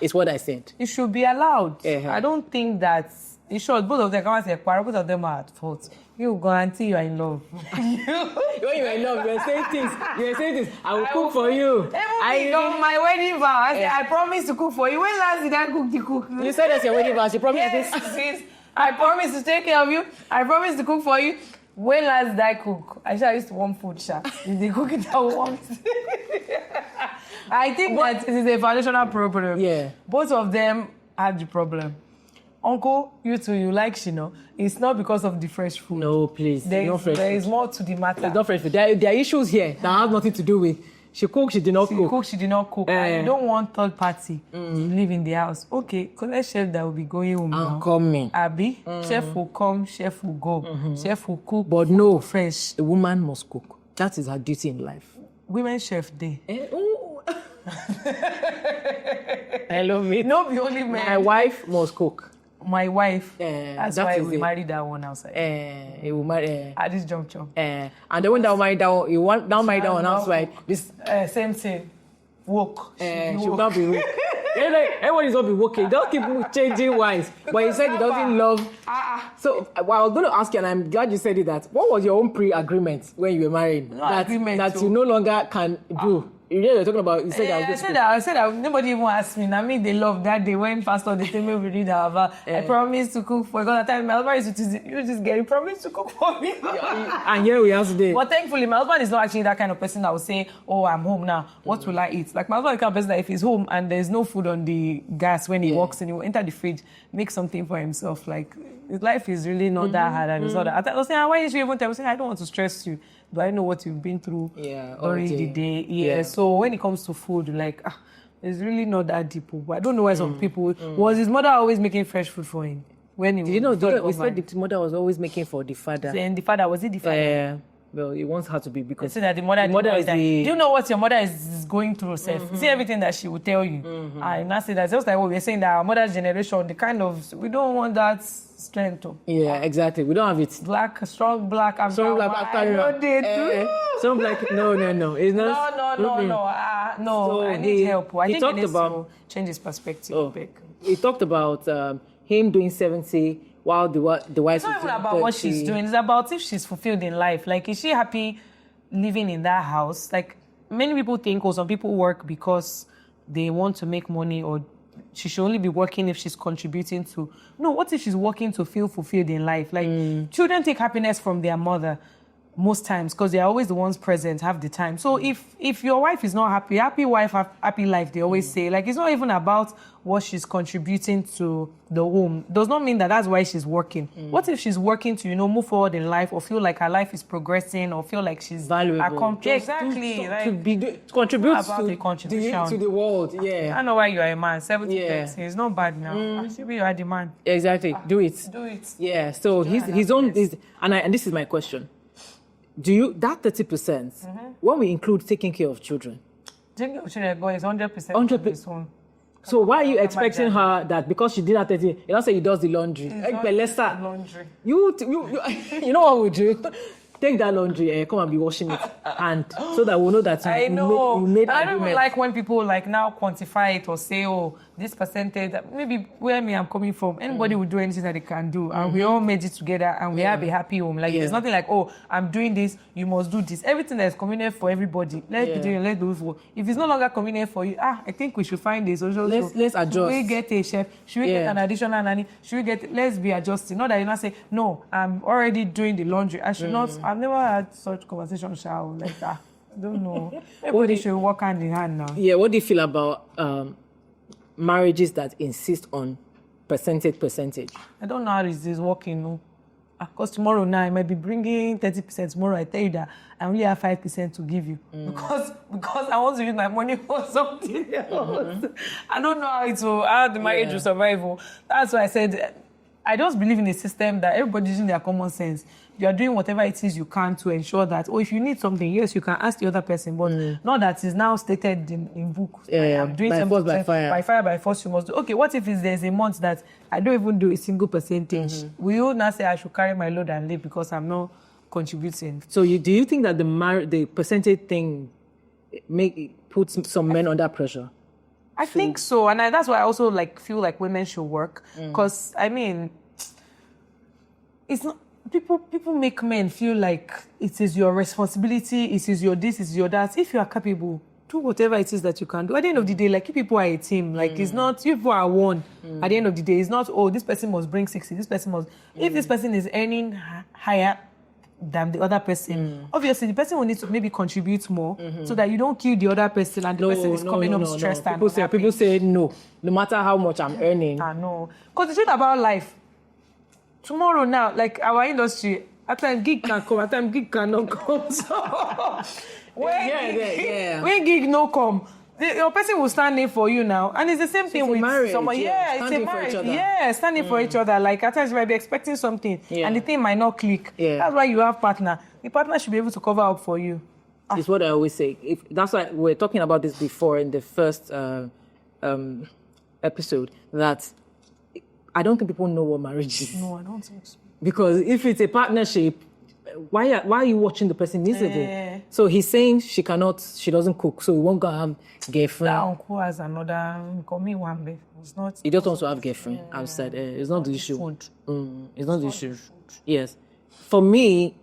It's what I said. It should be allowed. I don't think that... In short, both of them come and say, both of them are at fault. You guarantee you are in love. When you are in love, you are saying things. I will cook for you. On my wedding vow, I promise to cook for you. When last did I cook the cook? You said that's your wedding vow. You promised this? I promise to take care of you. I promise to cook for you. When last did I cook? I used to want food, Sha. Is the cooking that I want? I think that it is a foundational problem. Yeah. Both of them had the problem. Uncle, you too, you like Shino. It's not because of the fresh food. No, please. There is more to the matter. It's not fresh food. There are issues here that have nothing to do with she cooked, she did not cook. She did not cook. And you don't want third party to live in the house. Okay, collect chef that will be going home now. I'm coming. Abi, chef will come, chef will go. Chef will cook. But no, fresh. A woman must cook. That is her duty in life. Women chef day. I love it. No, be only men. My wife must cook. My wife. That's why we married that one outside. He will marry. At this juncture. And the one that will marry that, you want that marry that one outside. This same thing. Woke. She will not be woke. Everyone is not be woke. Don't keep changing wives. But you said he doesn't love. So I was going to ask you, and I'm glad you said it. That what was your own pre-agreement when you were married? That you no longer can do. You know, you're talking about. You said I said that nobody even asked me. I mean, they love that day when pastor they tell me we read our vow. I promised to cook for. Because at the time my husband used to just get promised to cook for me. And here we are today. But thankfully, my husband is not actually that kind of person that will say, "Oh, I'm home now. What will I eat?" Like my husband is the kind of person that if he's home and there's no food on the gas when he walks in, he will enter the fridge, make something for himself. Like his life is really not that hard, and it's not that. I was saying, why did you even tell me? I was saying, I don't want to stress you. Do I know what you've been through during the day? Yeah. So when it comes to food, like, it's really not that deep. But I don't know why some people... Was his mother always making fresh food for him? When he we said the mother was always making for the father. And the father, was it the father? Well, it wants her to be because... So that the mother is the... Do you know what your mother is going through herself? See everything that she will tell you. I not say that. Just like what we were saying, that our mother's generation, the kind of... We don't want that strength. Yeah, exactly. We don't have it. Strong black. Strong black. Some like, no. It's not... No. So I need help. I think he needs to change his perspective. He talked about him doing 70 while the wife It's not even about what she's doing. It's about if she's fulfilled in life. Like, is she happy living in that house? Like, many people think, or some people work because they want to make money, or she should only be working if she's contributing to. No, what if she's working to feel fulfilled in life? Like, children take happiness from their mother most times because they are always the ones present, have the time. So if your wife is not happy, happy wife, happy life, they always say. Like, it's not even about what she's contributing to the home. Does not mean that that's why she's working. What if she's working to, move forward in life, or feel like her life is progressing, or feel like she's valuable? Exactly. To contribute to the world. Yeah. I know why you are a man. 70 It's not bad now. I see you are the man. Exactly. Do it. Yeah. So his own is, and this is my question. Do you, that 30%, when we include taking care of children? Taking care of children is 100%. So why are you expecting her that because she did that 30, you don't say he does the laundry? Laundry. You know what we do? Take that laundry, come and be washing it, and so that we'll know that you made I don't even like when people now quantify it or say, oh, this percentage, maybe where I'm coming from, anybody will do anything that they can do, and we all made it together, and we have a happy home. Like, there's nothing like, oh, I'm doing this, you must do this. Everything that is convenient for everybody, let's be doing, let's do it. If it's no longer convenient for you, I think we should find a social. Let's adjust. Should we get a chef? Should we get an additional nanny? Should we get? Let's be adjusting. Not that you not say, no, I'm already doing the laundry. I should not. I've never had such conversations like that. I don't know. Everybody should work hand in hand now. Yeah, what do you feel about marriages that insist on percentage? I don't know how this is working. No. Because tomorrow now I might be bringing 30%. Tomorrow I tell you that I only have 5% to give you because I want to use my money for something else. I don't know how the marriage will survive. That's why I said I just believe in a system that everybody's using their common sense. You are doing whatever it is you can to ensure that, if you need something, yes, you can ask the other person, but not that it's now stated in book. I'm doing by force, by fire. By fire, by force, you must do. Okay, what if there's a month that I don't even do a single percentage? Will you now say I should carry my load and live because I'm not contributing? So do you think that the percentage thing puts some men under pressure? I think so, and that's why I also feel like women should work, because it's not. People make men feel like it is your responsibility, it is your this, it is your that. If you are capable, do whatever it is that you can do. At the end of the day, you people are a team. It's not, you people are one. At the end of the day, it's not, this person must bring 60, this person must. If this person is earning higher than the other person, obviously the person will need to maybe contribute more so that you don't kill the other person and the person is coming up stressed. People say no matter how much I'm earning. I know. Because the truth about life, tomorrow now, our industry, at time gig can come, at time gig cannot come. So when gig no come, your person will stand in for you now. And it's the same thing with marriage, someone. It's a marriage. Standing for each other. At times you might be expecting something and the thing might not click. That's why you have partner. The partner should be able to cover up for you. It's what I always say. That's why we were talking about this before in the first episode, that I don't think people know what marriage is. No, I don't think so. Because if it's a partnership, why are you watching the person miserable? So he's saying she doesn't cook, so he won't go have girlfriend. That uncle has another, call me one babe. It's not. He just wants to have girlfriend outside. It's not the issue. It's not the issue. Yes. For me,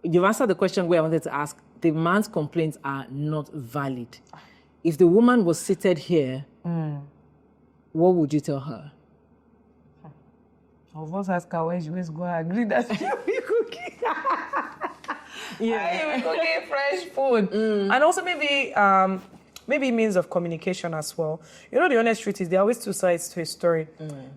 you've answered the question where I wanted to ask. The man's complaints are not valid. If the woman was seated here, what would you tell her? Of course, ask her when she was going to agree that she'll be cooking. You'll be cooking fresh food. And also maybe means of communication as well. The honest truth is there are always two sides to a story.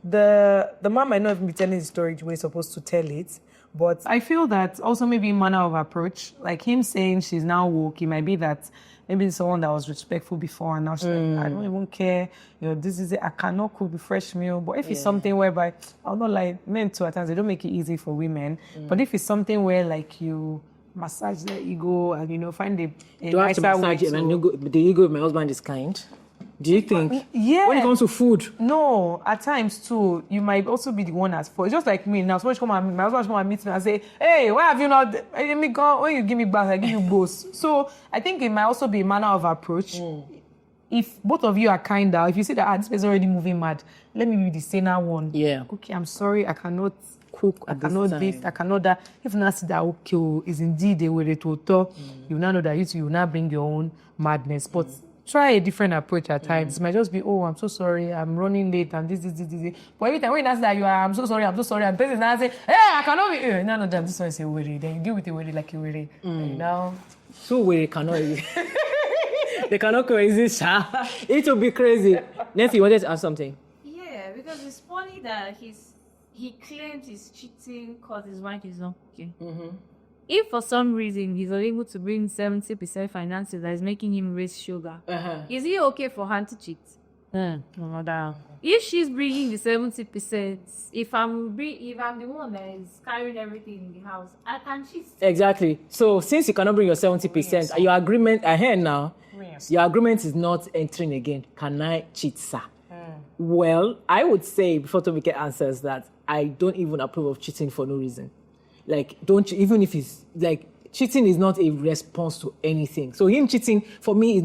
The man might not even be telling the story the way he's supposed to tell it, but I feel that also maybe manner of approach, like him saying she's now woke, it might be that maybe someone that was respectful before and now she's like, I don't even care. This is it. I cannot cook the fresh meal. But if it's something whereby, I'll not lie, men too at times, they don't make it easy for women. But if it's something where you massage their ego and, find a nicer way to... The ego of my husband is kind. Do you think? Yeah. When it comes to food? No, at times too, you might also be the one as for. It's just like me now. So my husband come and meet me and say, "Hey, why have you not? When you give me back, I give you both." So I think it might also be a manner of approach. if both of you are kinder, if you see that this person already moving mad, let me be the saner one. Yeah. Okay, I'm sorry, I cannot cook, I this cannot time. this, I cannot that. If not see that okay, is indeed a way to talk, you now know that you will not bring your own madness. But try a different approach at times. It might just be, oh, I'm so sorry, I'm running late, and this. But every time when you ask that you are, I'm so sorry, and the person is now say, hey, I cannot be. No, this one is a worry. Then you deal with a worry like a worry. You know. So we cannot. They cannot coexist. It will be crazy. Nancy, you wanted to ask something? Yeah, because it's funny that he claims he's cheating because his wife is not okay. If for some reason he's unable to bring 70% finances that is making him raise sugar, is it okay for her to cheat? If she's bringing the 70%, if I'm the one that is carrying everything in the house, I can cheat. Exactly. So since you cannot bring your 70%, your agreement ahead now, your agreement is not entering again. Can I cheat, sir? Well, I would say before Tomike answers that I don't even approve of cheating for no reason. Like, even if it's like cheating is not a response to anything. So him cheating for me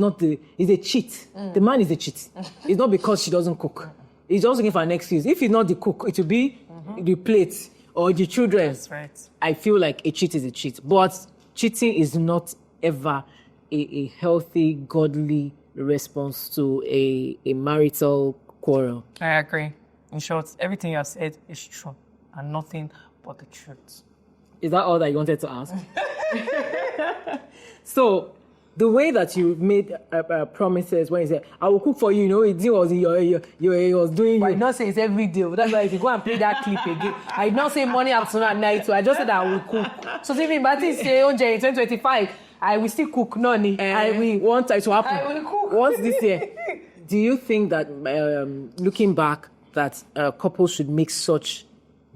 is a cheat. The man is a cheat. It's not because she doesn't cook. He's just looking for an excuse. If it's not the cook, it will be the plate or the children. That's right. I feel like a cheat is a cheat. But cheating is not ever a healthy, godly response to a marital quarrel. I agree. In short, everything you have said is true and nothing but the truth. Is that all that you wanted to ask? So, the way that you made promises when you said, I will cook for you, it was doing But I you. did not say it's every day. That's why if you go and play that clip again, I did not say morning, afternoon, and night. So I just said I will cook. So if Mbati say, in 2025, I will still cook. I will. Want it to happen. I will cook. Once this year. Do you think that, looking back, that couples should make such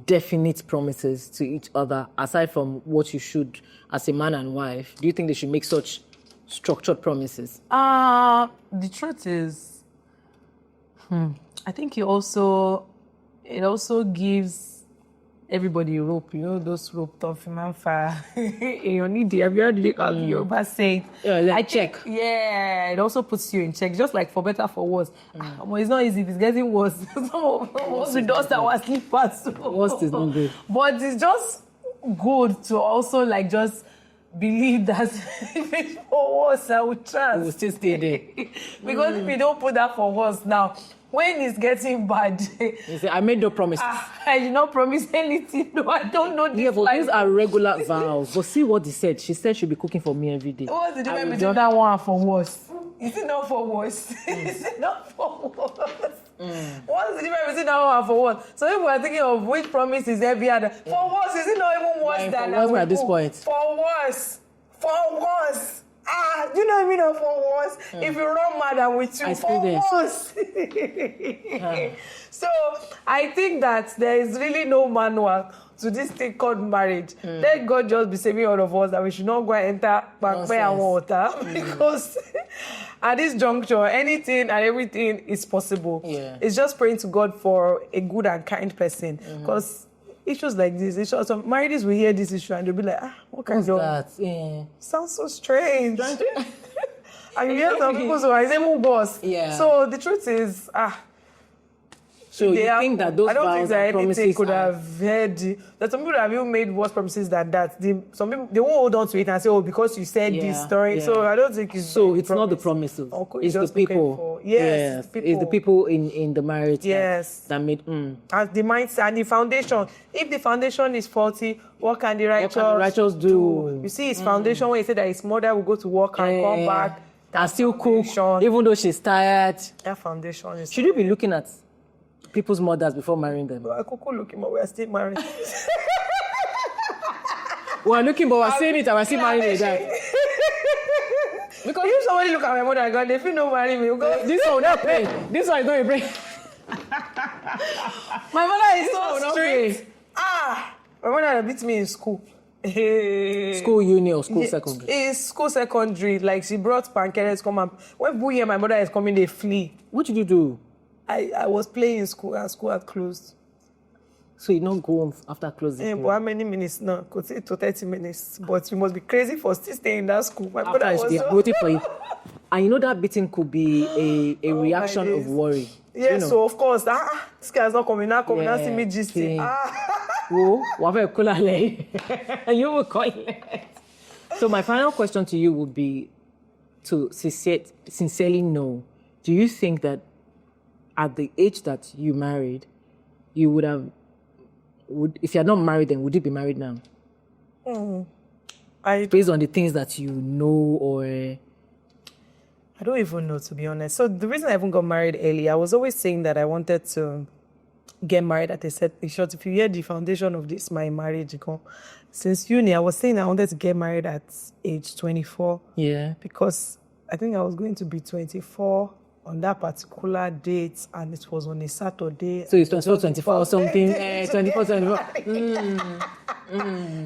definite promises to each other, aside from what you should as a man and wife? Do you think they should make such structured promises? The truth is, I think it also gives everybody rope. Those rope tough man fire. You need the have you heard Yoruba say? I check. It also puts you in check, just like for better for worse. It's not easy if it's getting worse. Some of us we dust our slippers. Worst is not good. But it's just good to also just believe that if it's for worse, I will trust. We will still stay there. Because if you don't put that for worse now, when it's getting bad, You say, I made no promises. I did not promise anything. No, I don't know this. Yeah, but these are regular vows. But see what they said. She said she'll be cooking for me every day. What's the difference between that one and for worse? Is it not for worse? Is it not for worse? What's the difference between that one and for worse? So if we're thinking of which promise is heavier, for worse, is it not even worse than for worse at this point? For worse. For worse. Do you know what I mean of for worse? If you run mad and with you, for worse. So I think that there is really no manual to this thing called marriage. Let God just be saving all of us that we should not go and enter back and water because at this juncture, anything and everything is possible. Yeah. It's just praying to God for a good and kind person because issues like this, some marriages will hear this issue and they'll be like, what kind of that? Yeah. sounds so strange. And you hear some people say, "I'm boss." Yeah. So the truth is, So you think that those I don't think vows that and anything promises could are... have heard. That some people have even made worse promises than that. Some people they won't hold on to it and say, "Oh, because you said this story." Yeah. So I don't think it's So it's not the promises. It's the people. Yes, It's the people in the marriage. Yes. That made. And the mindset and the foundation. If the foundation is faulty, what can the righteous do? You see, his foundation when he said that his mother will go to work and come back and still cook, foundation. even though she's tired. That foundation is. Should you be looking at people's mothers before marrying them? I could look him, but we are still married. We're looking, but we're saying it and we're still marrying them. Because if somebody look at my mother and go, they feel no marry me. Go, This one will not pray. This one is not a pray. my mother is so not strict. My mother beat me in school. School uni or school secondary? In school secondary, like she brought pancakes come and when Boo hear my mother is coming, they flee. What did you do? I was playing in school and school had closed. So you don't go home after closing? But how many minutes now? Could say to 30 minutes. But you must be crazy for still staying in that school. My After brother was waiting for you. And you know that beating could be a reaction of worry. Yeah, you know? so of course, this guy's not coming now, see me gisting. You will call it. So my final question to you would be to sincerely know, do you think that at the age that you married, you if you're not married then, would you be married now? Based on the things that you know, or... I don't even know, to be honest. So the reason I even got married early, I was always saying that I wanted to get married at a certain short. If you hear the foundation of this, my marriage, since uni, I was saying I wanted to get married at age 24. Yeah. Because I think I was going to be 24 on that particular date, and it was on a Saturday. So it's 24 or something. 24.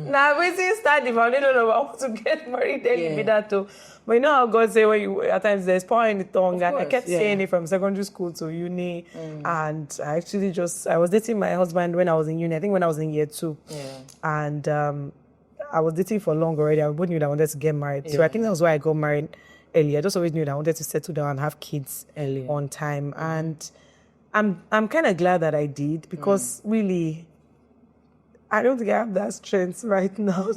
Now, we start the foundation of I want to get married early, that too. But you know how God say at times there's power in the tongue, and I kept saying it from secondary school to uni, and I actually I was dating my husband when I was in uni. I think when I was in year 2, and I was dating for long already. I both knew that I wanted to get married, so I think that was why I got married early. I just always knew that I wanted to settle down and have kids early on time, and I'm kind of glad that I did, because really, I don't think I have that strength right now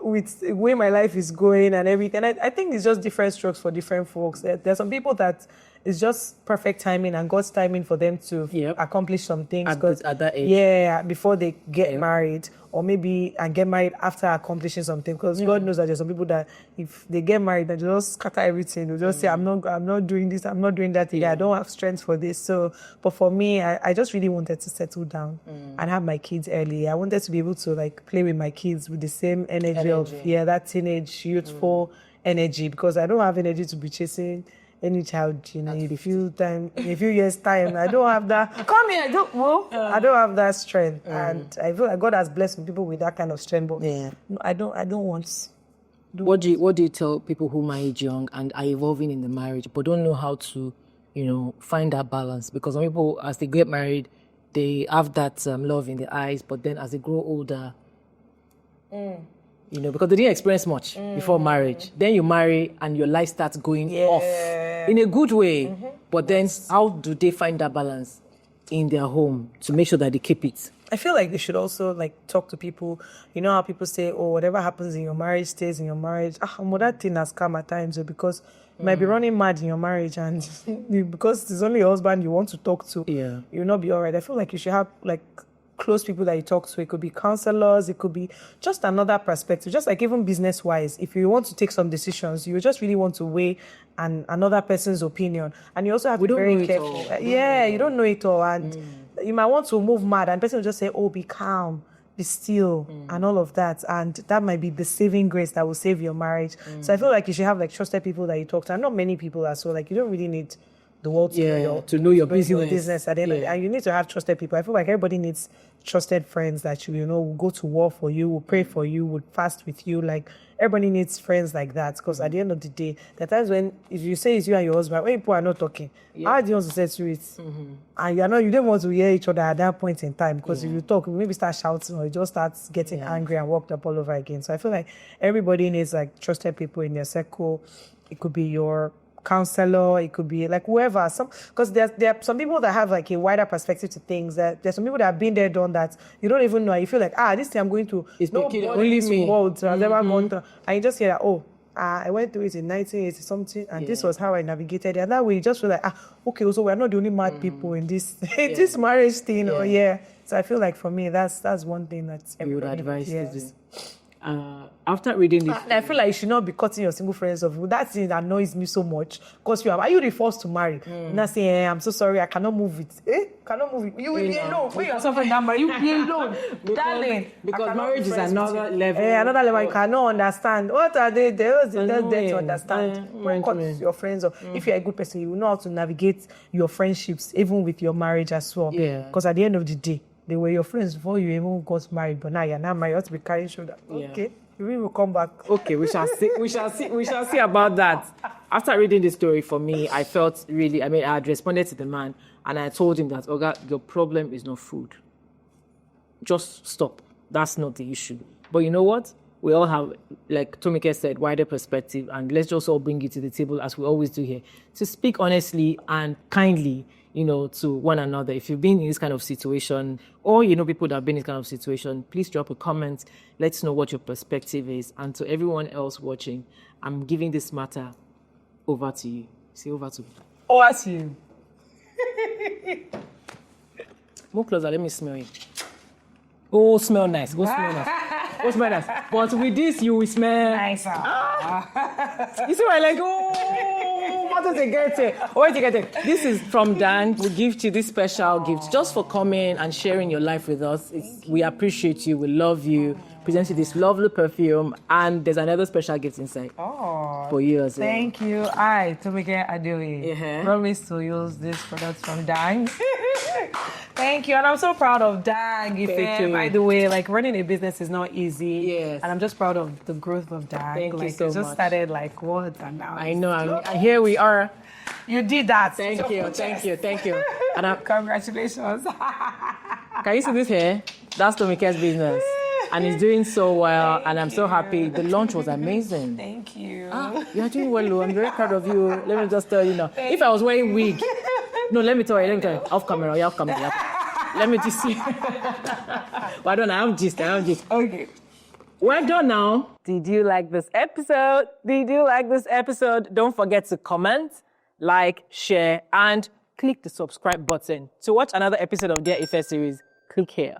with the way my life is going and everything. I think it's just different strokes for different folks. There's some people that it's just perfect timing and God's timing for them to accomplish some things at that age. Yeah, before they get married, or maybe get married after accomplishing something. Because God knows that there's some people that if they get married, they just scatter everything. They'll just say, I'm not doing this, I'm not doing that. I don't have strength for this. So, but for me, I just really wanted to settle down and have my kids early. I wanted to be able to play with my kids with the same energy. Of that teenage, youthful energy, because I don't have energy to be chasing any child, in a few years' time. I don't have that. Come here, I don't have that strength, and I feel like God has blessed people with that kind of strength. But I don't want. What do you tell people who marry young and are evolving in the marriage, but don't know how to, find that balance? Because some people, as they get married, they have that love in their eyes, but then as they grow older, because they didn't experience much before marriage. Then you marry and your life starts going off in a good way. But then how do they find that balance in their home to make sure that they keep it? I feel like they should also talk to people. You know how people say, whatever happens in your marriage stays in your marriage. That thing has come at times because you might be running mad in your marriage, and because it's only your husband you want to talk to, you'll not be all right. I feel like you should have close people that you talk to. It could be counselors, it could be just another perspective, just even business wise. If you want to take some decisions, you just really want to weigh another person's opinion, and you also have to be very careful. You don't know it all, and you might want to move mad, and the person will just say, be calm, be still, and all of that, and that might be the saving grace that will save your marriage. So I feel like you should have trusted people that you talk to, and not many people are, so you don't really need the world to know your business at the end of the day. And you need to have trusted people. I feel like everybody needs trusted friends that will go to war for you, will pray for you, would fast with you. Everybody needs friends like that, because at the end of the day, there are times when, if you say it's you and your husband, when people are not talking, how do you want to settle it? And you don't want to hear each other at that point in time, because if you talk, you maybe start shouting, or you just start getting angry and worked up all over again. So I feel like everybody needs trusted people in their circle. It could be your counselor, it could be whoever, because there are some people that have a wider perspective to things. That there's some people that have been there, done that. You don't even know. You feel like this thing I'm going to, it's only me. World has never gone through, and you just hear that I went through it in 1980 something, and this was how I navigated it. And that way you just feel like okay, so we're not the only mad people in this this marriage thing. So I feel like for me that's one thing that you would advise to do. After reading this, I feel like you should not be cutting your single friends off. That thing annoys me so much, because are you the first to marry? Not saying, I'm so sorry, I cannot move it. Cannot move it. You will be alone. When you're suffering that marriage, you will be alone. Darling. Because marriage is another level. Another level. You cannot understand. What are they? There's there to understand. Don't cut your friends off. If you're a good person, you will know how to navigate your friendships, even with your marriage as well. Because at the end of the day, they were your friends before you even got married, but now you're not married. You have to be carrying shoulder. Okay, we will come back. Okay, we shall see. We shall see about that. After reading this story, for me, I felt really. I had responded to the man, and I told him that, Oga, your problem is not food. Just stop. That's not the issue. But you know what? we all have, like Tomike said, wider perspective, and let's just all bring it to the table as we always do here to speak honestly and kindly, to one another. If you've been in this kind of situation, or people that have been in this kind of situation, please drop a comment. Let's know what your perspective is. And to everyone else watching, I'm giving this matter over to you. Say over to me. Over to you. Move closer, let me smell it. Oh, smell nice. Go smell nice. Go smell nice. But with this, you will smell Nice. You see what I like? Oh, what does it get it? Oh, wait, get it. This is from Dan. We give you this special gift just for coming and sharing your life with us. We appreciate you. We love you. Present you this lovely perfume, and there's another special gift inside for you as well. Thank you. I, Tomike Adeoye, Uh-huh. promise to use this product from Dang. Thank you. And I'm so proud of Dang. Thank you. By the way, like running a business is not easy. Yes. And I'm just proud of the growth of Dang. Thank you like, so it just much. started like what and now. I know, and here we are. You did that. Thank you. And Congratulations. can you see this here? That's Tomike's business. And he's doing so well, and I'm so happy. The launch was amazing. Thank you. You're doing well, Lou. I'm very proud of you. Let me just tell you now. If I was wearing wig, no, let me tell you. Off camera. Let me just see. Why don't I have gist? Okay. We're done now. Did you like this episode? Don't forget to comment, like, share, and click the subscribe button. To watch another episode of Dear Ife Series, click here.